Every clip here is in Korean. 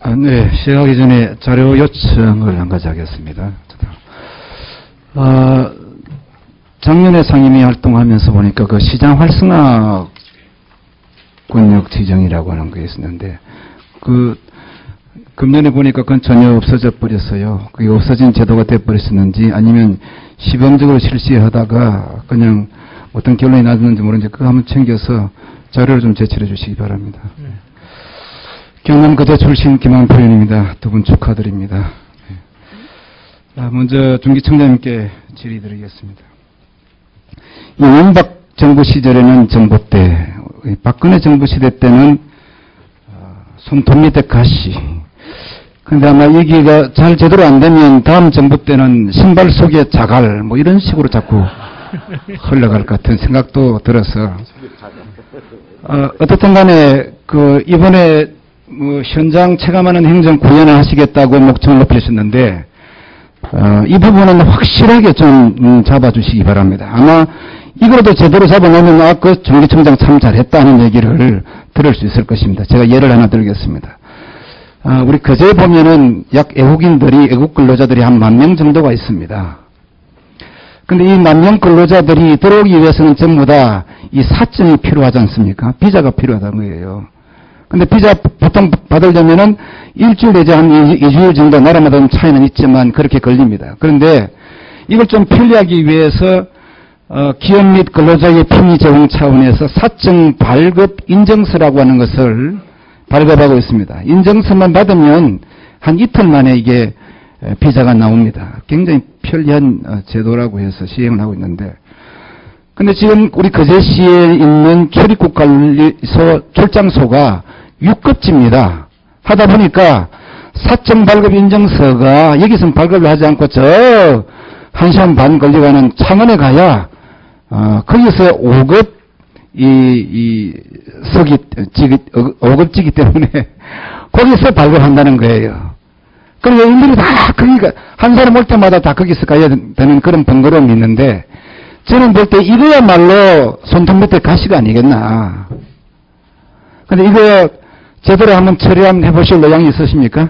네, 시작하기 전에 자료 요청을 한 가지 하겠습니다. 작년에 상임위 활동하면서 보니까 그 시장 활성화 권역 지정이라고 하는 게 있었는데, 금년에 보니까 그건 전혀 없어져 버렸어요. 그게 없어진 제도가 돼버렸었는지 아니면 시범적으로 실시하다가 그냥 어떤 결론이 나왔는지 모르는데 그거 한번 챙겨서 자료를 좀 제출해 주시기 바랍니다. 경남 거제 출신 김한표 의원입니다. 두 분 축하드립니다. 먼저 중기청장님께 질의드리겠습니다. 이명박 정부 시절에는 정부 때, 박근혜 정부 시대 때는 손톱 밑에 가시. 근데 아마 여기가 잘 제대로 안 되면 다음 정부 때는 신발 속에 자갈, 뭐 이런 식으로 자꾸 흘러갈 것 같은 생각도 들어서. 어떻든 간에 이번에 현장 체감하는 행정 구현을 하시겠다고 목청을 높이셨는데, 이 부분은 확실하게 좀 잡아주시기 바랍니다. 아마 이거라도 제대로 잡아놓으면 중기청장 참 잘했다는 얘기를 들을 수 있을 것입니다. 제가 예를 하나 들겠습니다. 우리 거제에 보면은 애국 근로자들이 한 10,000명 정도가 있습니다. 근데 이 10,000명 근로자들이 들어오기 위해서는 전부 다 이 사증이 필요하지 않습니까? 비자가 필요하다는 거예요. 근데 비자 보통 받으려면은 일주일 내지 한 2주일 정도 나라마다 좀 차이는 있지만 그렇게 걸립니다. 그런데 이걸 좀 편리하기 위해서 기업 및 근로자의 편의 제공 차원에서 사증 발급 인증서라고 하는 것을 발급하고 있습니다. 인증서만 받으면 한 이틀 만에 이게 비자가 나옵니다. 굉장히 편리한 제도라고 해서 시행을 하고 있는데, 근데 지금 우리 거제시에 있는 출입국관리소 출장소가 6급지입니다. 하다 보니까 사증 발급 인증서가 여기서는 발급을 하지 않고 저 1시간 반 걸려가는 창원에 가야 거기서 5급 석이 5급지기 때문에 거기서 발급한다는 거예요. 그러니까 일일이 다 그러니까 한 사람 올 때마다 다 거기서 가야 되는 그런 번거로움이 있는데, 저는 볼 때 이거야말로 손톱 밑에 가시가 아니겠나. 근데 이거 제대로 한번 처리 한번 해보실 의향이 있으십니까?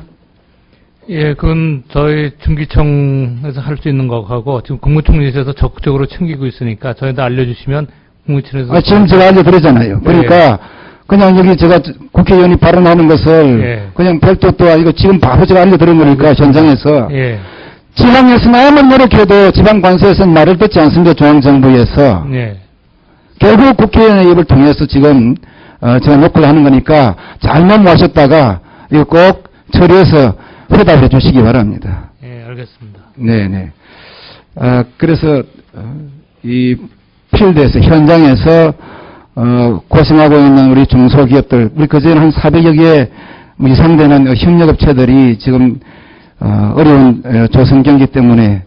예, 그건 저희 중기청에서 할 수 있는 거하고 지금 국무총리실에서 적극적으로 챙기고 있으니까 저희한테 알려주시면 국무총리실에서. 지금 제가 알려드렸잖아요. 그러니까 예. 그냥 여기 제가 국회의원이 발언하는 것을 예. 그냥 별도 또 이거 지금 바로 제가 알려드린 거니까 현장에서. 예. 지방에서는 아무리 노력해도 지방관서에서는 말을 듣지 않습니다. 중앙정부에서. 예. 결국 국회의원의 입을 통해서 지금 제가 녹화를 하는 거니까 잘못 모셨다가 이거 꼭 처리해서 회답해 주시기 바랍니다. 예, 알겠습니다. 네네. 그래서 이 필드에서 현장에서 고생하고 있는 우리 중소기업들, 우리 그제는 한 400여 개 이상 되는 협력업체들이 지금 어려운 조선 경기 때문에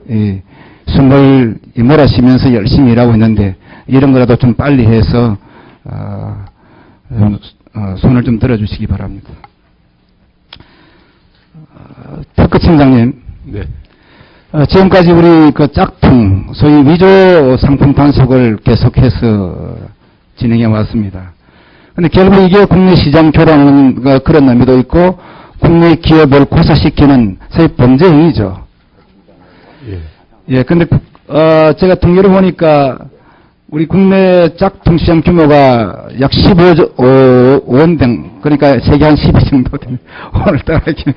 숨을 몰아쉬면서 열심히 일하고 있는데, 이런 거라도 좀 빨리 해서 손을 좀 들어주시기 바랍니다. 특허청장님, 네. 지금까지 우리 짝퉁, 소위 위조 상품 단속을 계속해서 진행해 왔습니다. 근데 결국 이게 국내 시장 교란 그런 의미도 있고, 국내 기업을 고사시키는 소위 범죄 행위죠. 예, 근데 제가 통계를 보니까 우리 국내 짝퉁 시장 규모가 약 15원 등, 그러니까 세계 한 10위 정도 되는, 오늘따라 이렇게,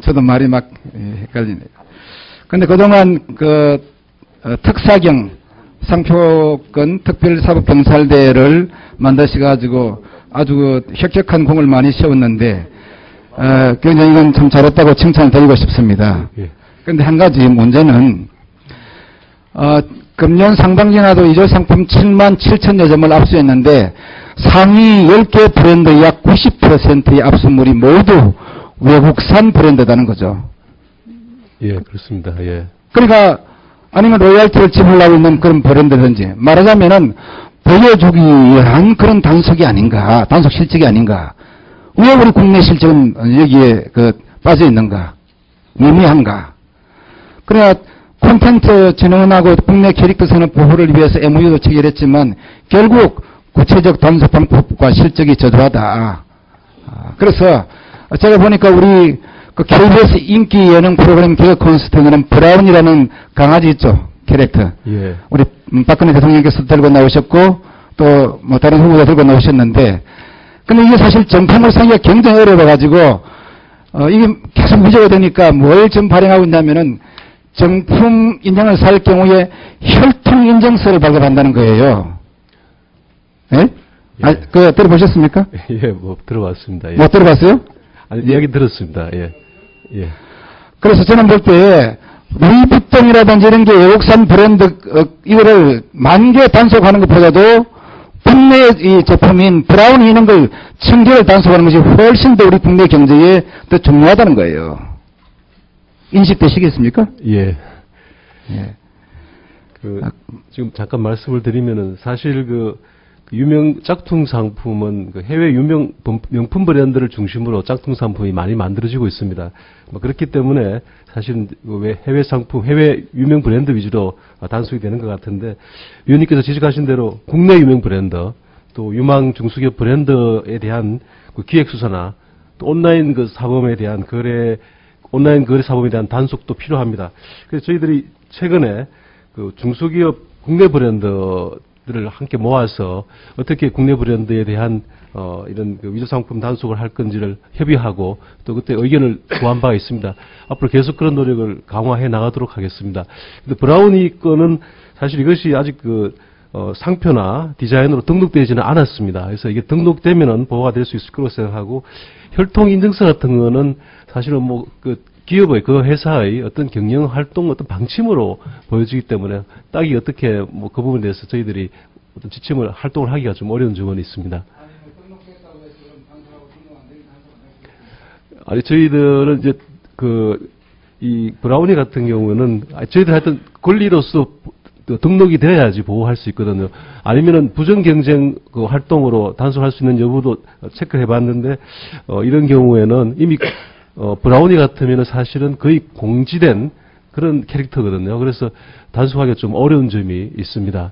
저도 말이 막 헷갈리네요. 근데 그동안 특사경, 상표권 특별사법경찰대를 만드셔가지고 아주 혁혁한 공을 많이 세웠는데, 굉장히 이건 참 잘했다고 칭찬을 드리고 싶습니다. 그런데 한 가지 문제는, 금년 상반기나도 위조 상품 77,000여 점을 압수했는데, 상위 10개 브랜드 약 90%의 압수물이 모두 외국산 브랜드다는 거죠. 예, 그렇습니다. 예. 그러니까, 아니면 로열티를 지불하고 있는 그런 브랜드든지, 말하자면은, 보여주기 위한 그런 단속이 아닌가, 단속 실적이 아닌가. 왜 우리 국내 실적은 여기에 빠져 있는가? 미미한가? 그래야 콘텐츠 진흥원하고 국내 캐릭터 산업 보호를 위해서 MOU도 체결했지만 결국 구체적 단속 방법과 실적이 저조하다. 그래서 제가 보니까 우리 그 KBS 인기 예능 프로그램 개그 콘서트에는 브라운이라는 강아지 있죠. 캐릭터. 예. 우리 박근혜 대통령께서 들고 나오셨고 또 뭐 다른 후보가 들고 나오셨는데 근데 이게 사실 정품을 사기가 굉장히 어려워가지고 이게 계속 문제가 되니까 뭘 좀 발행하고 있냐면은 정품 인증을 살 경우에 혈통 인증서를 발급한다는 거예요. 예? 예. 그 들어보셨습니까? 예, 뭐 들어봤습니다. 예. 못 들어봤어요? 아니, 이야기 들었습니다. 예. 예. 그래서 저는 볼 때 루이비통이라든지 이런 게 외국산 브랜드 이거를 만개 단속하는 것보다도 국내 이 제품인 브라운이 있는 걸 1000개를 단속하는 것이 훨씬 더 우리 국내 경제에 더 중요하다는 거예요. 인식되시겠습니까? 예. 예. 지금 잠깐 말씀을 드리면은 사실 유명 짝퉁 상품은 해외 유명 명품 브랜드를 중심으로 짝퉁 상품이 많이 만들어지고 있습니다. 그렇기 때문에 사실은 해외 상품, 해외 유명 브랜드 위주로 단속이 되는 것 같은데, 위원님께서 지적하신 대로 국내 유명 브랜드, 또 유망 중소기업 브랜드에 대한 기획 수사나 또 온라인 사범에 대한 온라인 거래 사범에 대한 단속도 필요합니다. 그래서 저희들이 최근에 중소기업 국내 브랜드들을 함께 모아서 어떻게 국내 브랜드에 대한 이런 위조 상품 단속을 할 건지를 협의하고 또 그때 의견을 구한 바가 있습니다. 앞으로 계속 그런 노력을 강화해 나가도록 하겠습니다. 근데 브라우니 거는 사실 이것이 아직 상표나 디자인으로 등록되지는 않았습니다. 그래서 이게 등록되면은 보호가 될 수 있을 거라고 생각하고, 혈통 인증서 같은 거는 사실은 기업의 그 회사의 어떤 경영 활동 어떤 방침으로 보여지기 때문에 딱히 어떻게 그 부분에 대해서 저희들이 어떤 지침을 활동을 하기가 좀 어려운 점은 있습니다. 아니, 저희들은 이제 이 브라우니 같은 경우는 저희들 하여튼 권리로서 등록이 되어야지 보호할 수 있거든요. 아니면은 부정 경쟁 활동으로 단속할 수 있는 여부도 체크해 봤는데, 이런 경우에는 이미 브라우니 같으면은 사실은 거의 공지된 그런 캐릭터거든요. 그래서 단속하기가 좀 어려운 점이 있습니다.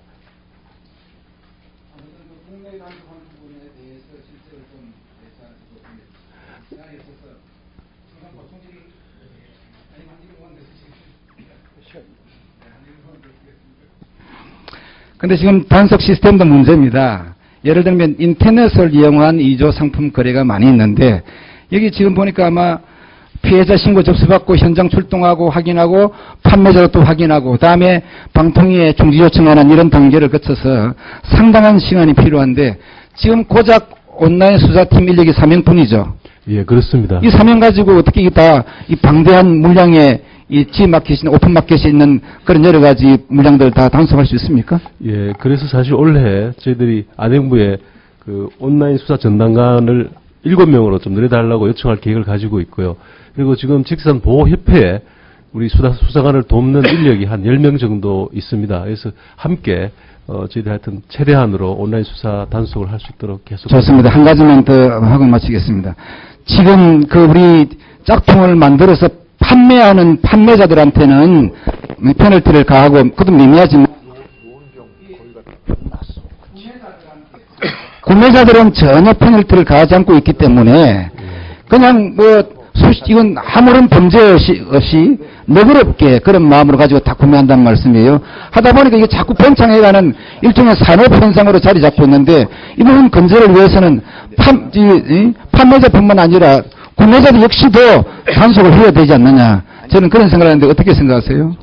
근데 지금 단속 시스템도 문제입니다. 예를 들면 인터넷을 이용한 이조 상품 거래가 많이 있는데, 여기 지금 보니까 아마 피해자 신고 접수받고 현장 출동하고 확인하고 판매자로 또 확인하고 그다음에 방통위에 중지 요청하는 이런 단계를 거쳐서 상당한 시간이 필요한데, 지금 고작 온라인 수사팀 인력이 3명뿐이죠. 예, 그렇습니다. 이 3명 가지고 어떻게 이 방대한 물량의 이 G마켓이나 오픈마켓이 있는 그런 여러 가지 물량들 다 단속할 수 있습니까? 예, 그래서 사실 올해 저희들이 안행부에 온라인 수사 전담관을 7명으로 좀 늘려달라고 요청할 계획을 가지고 있고요. 그리고 지금 직산보호협회에 우리 수사관을 돕는 인력이 한 10명 정도 있습니다. 그래서 함께 저희들 하여튼 최대한으로 온라인 수사 단속을 할 수 있도록 계속. 좋습니다. 한 가지만 더 하고 마치겠습니다. 지금 우리 짝퉁을 만들어서 판매하는 판매자들한테는 페널티를 가하고, 그것도 미미하지만 구매자들은 전혀 페널티를 가하지 않고 있기 때문에 그냥 이건 아무런 범죄 없이 너그럽게 그런 마음으로 가지고 다 구매한다는 말씀이에요. 하다 보니까 이게 자꾸 팽창해가는 일종의 산업 현상으로 자리 잡고 있는데, 이 부분 건재를 위해서는 판매자뿐만 아니라 구매자들 역시도 단속을 해야 되지 않느냐, 저는 그런 생각을 하는데 어떻게 생각하세요?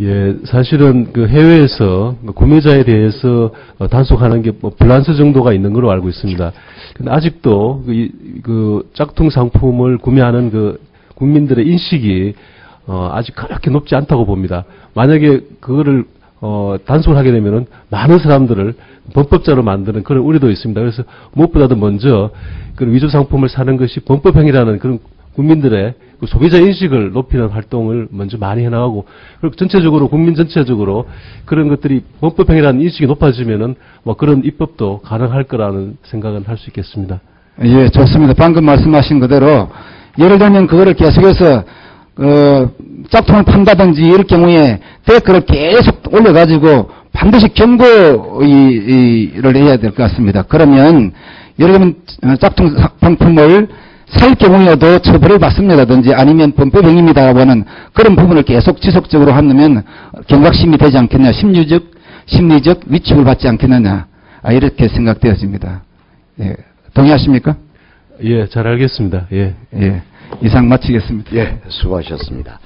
예, 사실은 해외에서 구매자에 대해서 단속하는 게 불란서 정도가 있는 걸로 알고 있습니다. 근데 아직도 짝퉁 상품을 구매하는 국민들의 인식이 아직 그렇게 높지 않다고 봅니다. 만약에 그거를 단속을 하게 되면은 많은 사람들을 범법자로 만드는 그런 우려도 있습니다. 그래서 무엇보다도 먼저 그런 위조 상품을 사는 것이 범법행위라는 그런 국민들의 소비자 인식을 높이는 활동을 먼저 많이 해나가고, 그리고 전체적으로 국민 전체적으로 그런 것들이 범법행위라는 인식이 높아지면은 그런 입법도 가능할 거라는 생각은 할 수 있겠습니다. 예, 좋습니다. 방금 말씀하신 그대로 예를 들면 그거를 계속해서 짝퉁을 판다든지 이럴 경우에 댓글을 계속 올려가지고 반드시 경고를 해야 될 것 같습니다. 그러면 예를 들면 짝퉁 상품을 살 경우에도 처벌을 받습니다든지 아니면 범법행위입니다라고 하는 그런 부분을 계속 지속적으로 한다면 경각심이 되지 않겠냐, 심리적 위축을 받지 않겠느냐, 이렇게 생각되어집니다. 예, 동의하십니까? 예, 잘 알겠습니다. 예. 예, 이상 마치겠습니다. 예, 수고하셨습니다.